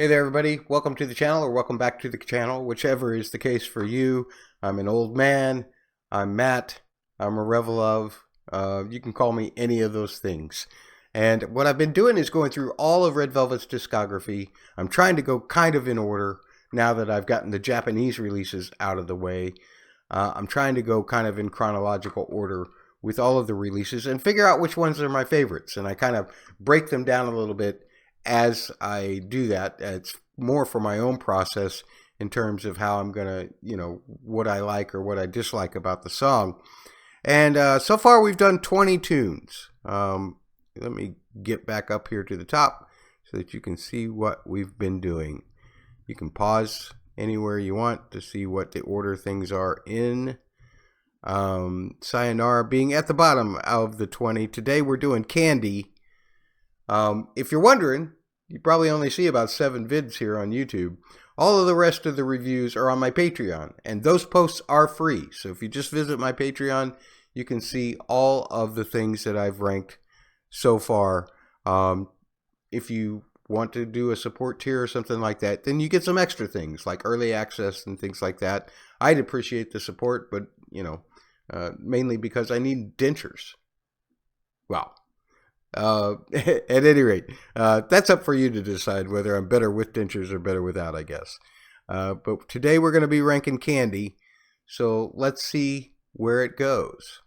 Hey there, everybody. Welcome to the channel, or welcome back to the channel, whichever is the case for you. I'm an old man. I'm Matt. I'm a Reveluv. You can call me any of those things. And what I've been doing is going through all of Red Velvet's discography. I'm trying to go kind of in order now that I've gotten the Japanese releases out of the way. I'm trying to go kind of in chronological order with all of the releases and figure out which ones are my favorites. And I kind of break them down a little bit as I do that. It's more for my own process in terms of how I'm going to, what I like or what I dislike about the song. And so far we've done 20 tunes. Let me get back up here to the top so that you can see what we've been doing. You can pause anywhere you want to see what the order things are in. Sayonara being at the bottom of the 20. Today we're doing Candy. If you're wondering, you probably only see about 7 vids here on YouTube. All of the rest of the reviews are on my Patreon, and those posts are free. So if you just visit my Patreon, you can see all of the things that I've ranked so far. If you want to do a support tier or something like that, then you get some extra things like early access and things like that. I'd appreciate the support, but mainly because I need dentures. Well, at any rate, that's up for you to decide whether I'm better with dentures or better without, I guess. But today we're going to be ranking Candy, so let's see where it goes.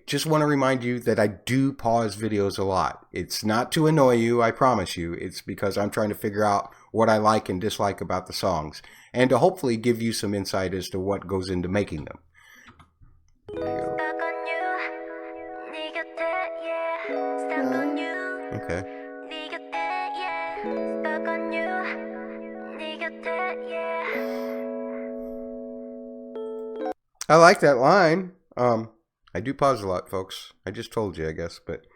Just want to remind you that I do pause videos a lot. It's not to annoy you, I promise you. It's because I'm trying to figure out what I like and dislike about the songs, and to hopefully give you some insight as to what goes into making them. There you go. Okay. I like that line. I do pause a lot, folks. I just told you, I guess, but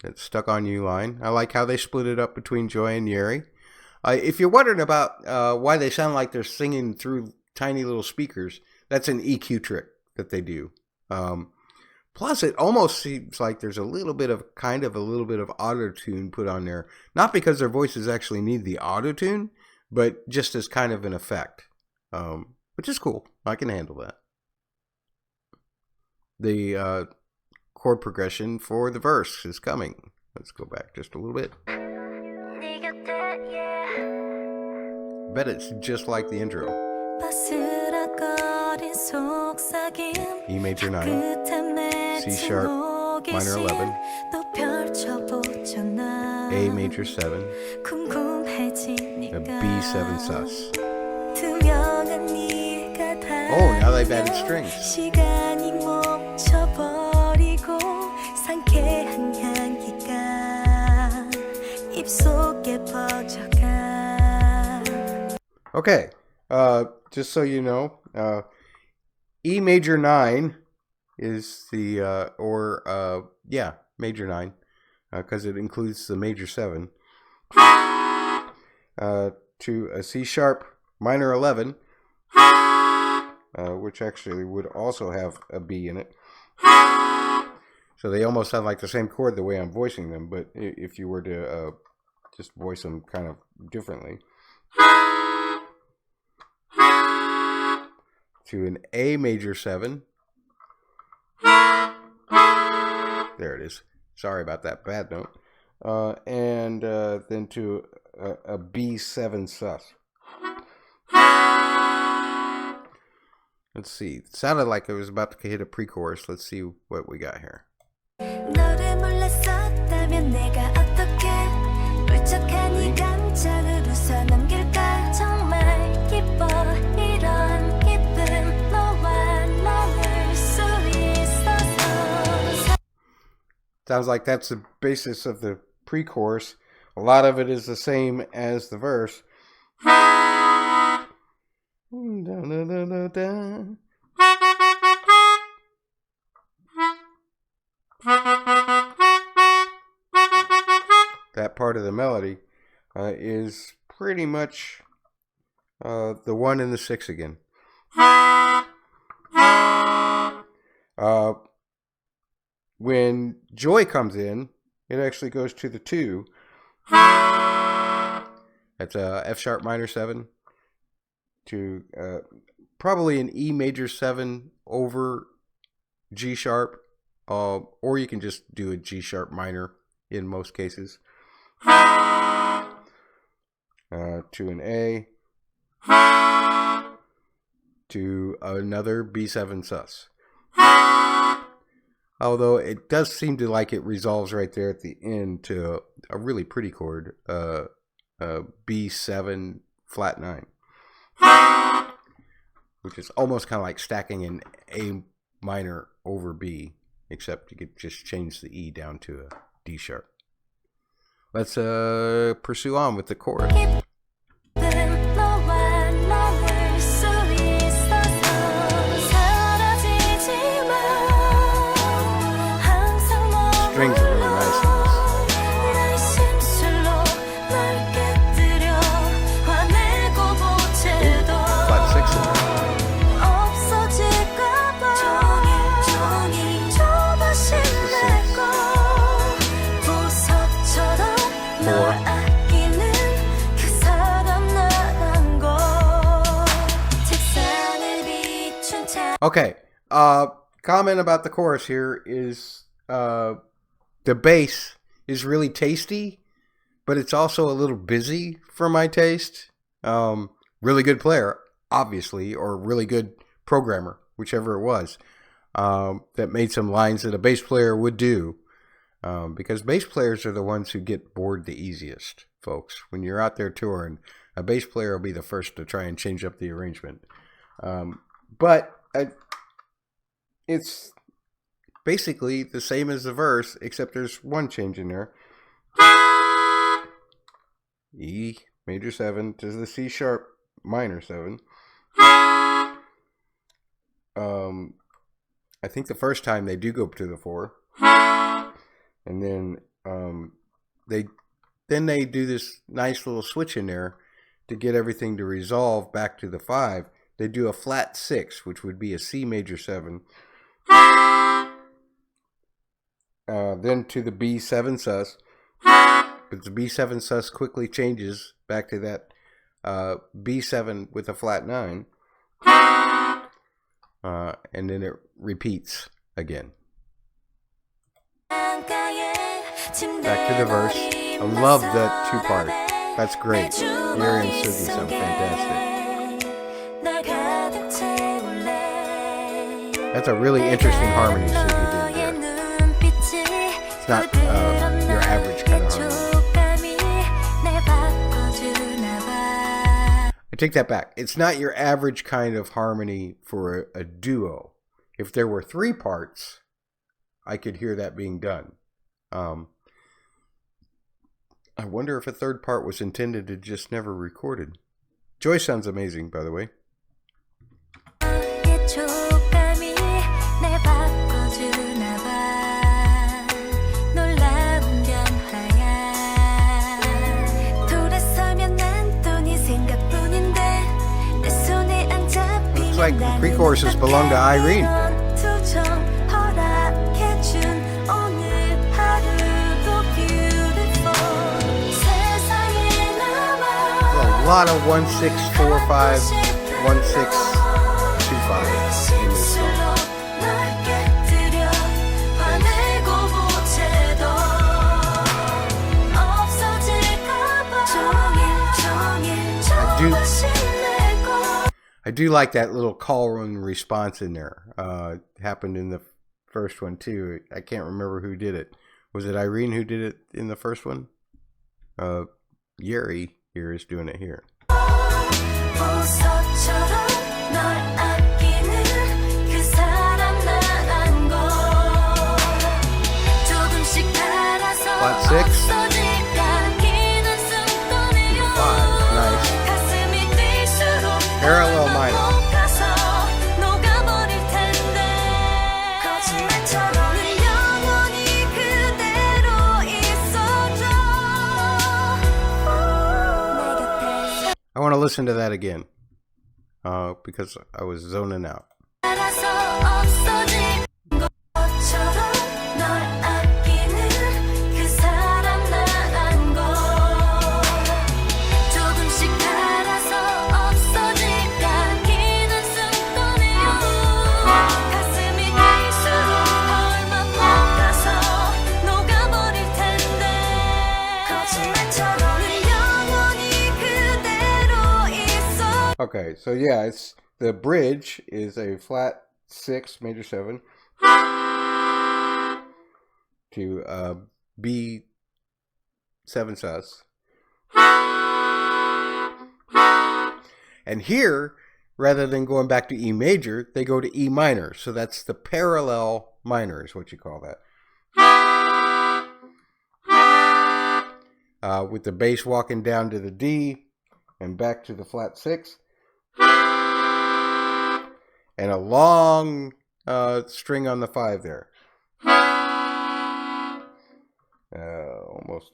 that Stuck on You line. I like how they split it up between Joy and Yeri. If you're wondering about why they sound like they're singing through tiny little speakers, that's an EQ trick that they do. Plus, it almost seems like there's a little bit of auto-tune put on there. Not because their voices actually need the auto-tune, but just as kind of an effect. Which is cool. I can handle that. The chord progression for the verse is coming. Let's go back just a little bit. Bet it's just like the intro. E major 9, C sharp minor 11, A major 7, a B7 sus. Oh, now they've added strings. Okay, just so you know, E major 9 is the, major 9, because it includes the major 7, to a C sharp minor 11, which actually would also have a B in it. So they almost sound like the same chord the way I'm voicing them, but if you were to just voice them kind of differently. To an A major 7. There it is. Sorry about that bad note. And then to a B7 sus. Let's see. It sounded like it was about to hit a pre-chorus. Let's see what we got here. Sounds like that's the basis of the pre-chorus. A lot of it is the same as the verse. That part of the melody is pretty much the 1 and the 6 again. When Joy comes in, it actually goes to the 2. That's a F sharp minor 7 to probably an E major 7 over G sharp, or you can just do a G sharp minor in most cases. To an A, to another B7 sus. Although it does seem to like it resolves right there at the end to a really pretty chord, B7 flat 9, which is almost kind of like stacking an A minor over B, except you could just change the E down to a D sharp. Let's pursue on with the chorus. Strings are really nice in this. Flat 6 in there. Okay, comment about the chorus here is the bass is really tasty, but it's also a little busy for my taste. Really good player, obviously, or really good programmer, whichever it was, that made some lines that a bass player would do, because bass players are the ones who get bored the easiest, folks. When you're out there touring, a bass player will be the first to try and change up the arrangement. But it's basically the same as the verse, except there's one change in there. E major 7 to the C sharp minor 7. I think the first time they do go up to the 4, and then they do this nice little switch in there to get everything to resolve back to the 5. They do a flat 6, which would be a C major 7. Then to the B7 sus, but the B7 sus quickly changes back to that B7 with a flat 9, and then it repeats again. Back to the verse. I love that 2-part. That's great. Yeri and Sugi sound fantastic. That's a really interesting harmony Sugi did there. It's not your average kind of harmony. I take that back. It's not your average kind of harmony for a duo. If there were 3 parts, I could hear that being done. I wonder if a 3rd part was intended to just never recorded. Joy sounds amazing, by the way. Looks like the pre-choruses belong to Irene. A lot of 1645, 1625 in this song. I do like that little call and response in there. Happened in the first one too. I can't remember who did it. Was it Irene who did it in the first one? Yeri here is doing it here. Flat 6. 5. Nice. Parallel minor. I want to listen to that again because I was zoning out. Okay, so yeah, it's the bridge is a flat 6 major 7 to B 7 sus. And here, rather than going back to E major, they go to E minor. So that's the parallel minor is what you call that. With the bass walking down to the D and back to the flat 6. And a long string on the 5 there. Almost.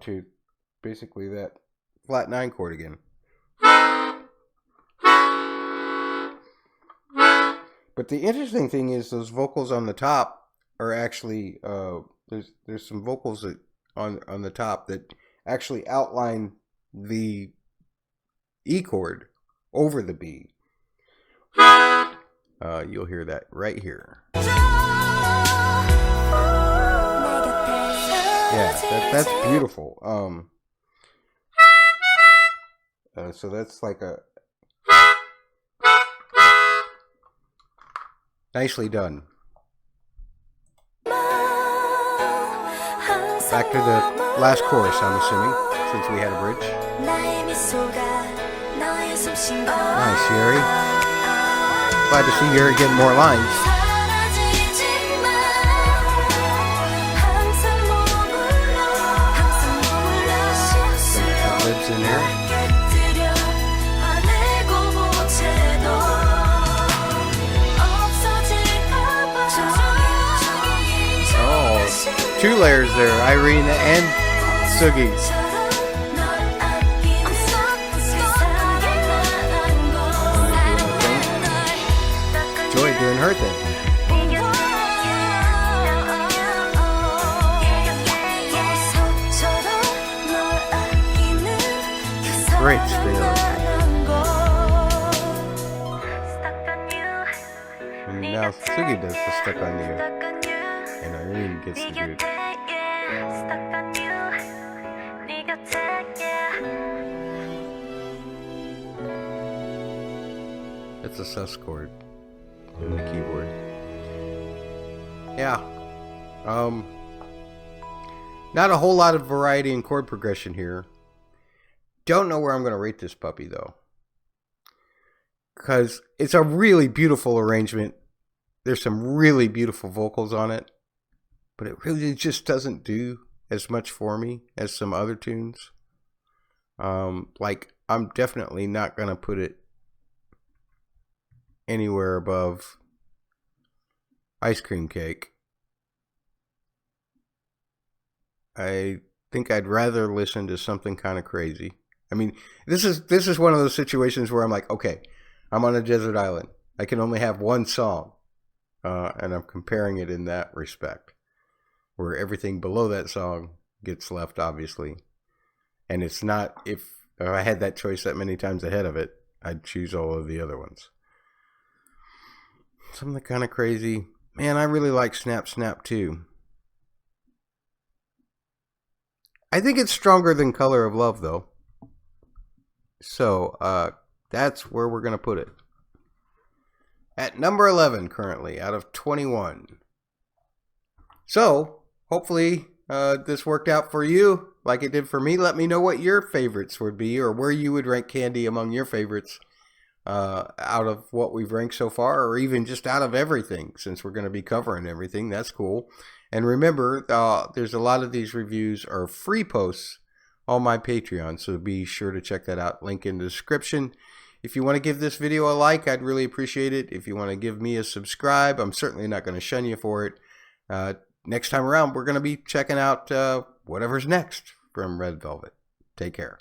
To basically that flat 9 chord again. But the interesting thing is those vocals on the top are actually there's some vocals that on the top that actually outline the E chord over the B. You'll hear that right here. Yeah, that's beautiful. So that's like a nicely done. Back to the last chorus, I'm assuming, since we had a bridge. Nice, Yuri. Glad to see Yuri getting more lines. Some ad-libs in there. Oh, 2 layers there, Irene and Sugi. Joy doing her thing. Great stereo. And now Sugi does the stuck on you. And Irene gets the dude. It's a sus chord in the keyboard. Yeah. Not a whole lot of variety in chord progression here. Don't know where I'm going to rate this puppy though. Because it's a really beautiful arrangement. There's some really beautiful vocals on it. But it really just doesn't do as much for me as some other tunes. Like, I'm definitely not going to put it anywhere above Ice Cream Cake. I think I'd rather listen to Something Kind of Crazy. I mean, this is one of those situations where I'm like, okay, I'm on a desert island. I can only have one song. And I'm comparing it in that respect. Where everything below that song gets left, obviously. And it's not, if I had that choice that many times ahead of it, I'd choose all of the other ones. Something Kind of Crazy. Man, I really like Snap Snap too. I think it's stronger than Color of Love though. So that's where we're going to put it. At number 11 currently out of 21. So hopefully this worked out for you like it did for me. Let me know what your favorites would be or where you would rank Candy among your favorites out of what we've ranked so far, or even just out of everything, since we're going to be covering everything. That's cool. And remember, there's a lot of these reviews are free posts on my Patreon, so be sure to check that out. Link in the description. If you want to give this video a like, I'd really appreciate it. If you want to give me a subscribe, I'm certainly not going to shun you for it. Next time around, we're going to be checking out whatever's next from Red Velvet. Take care.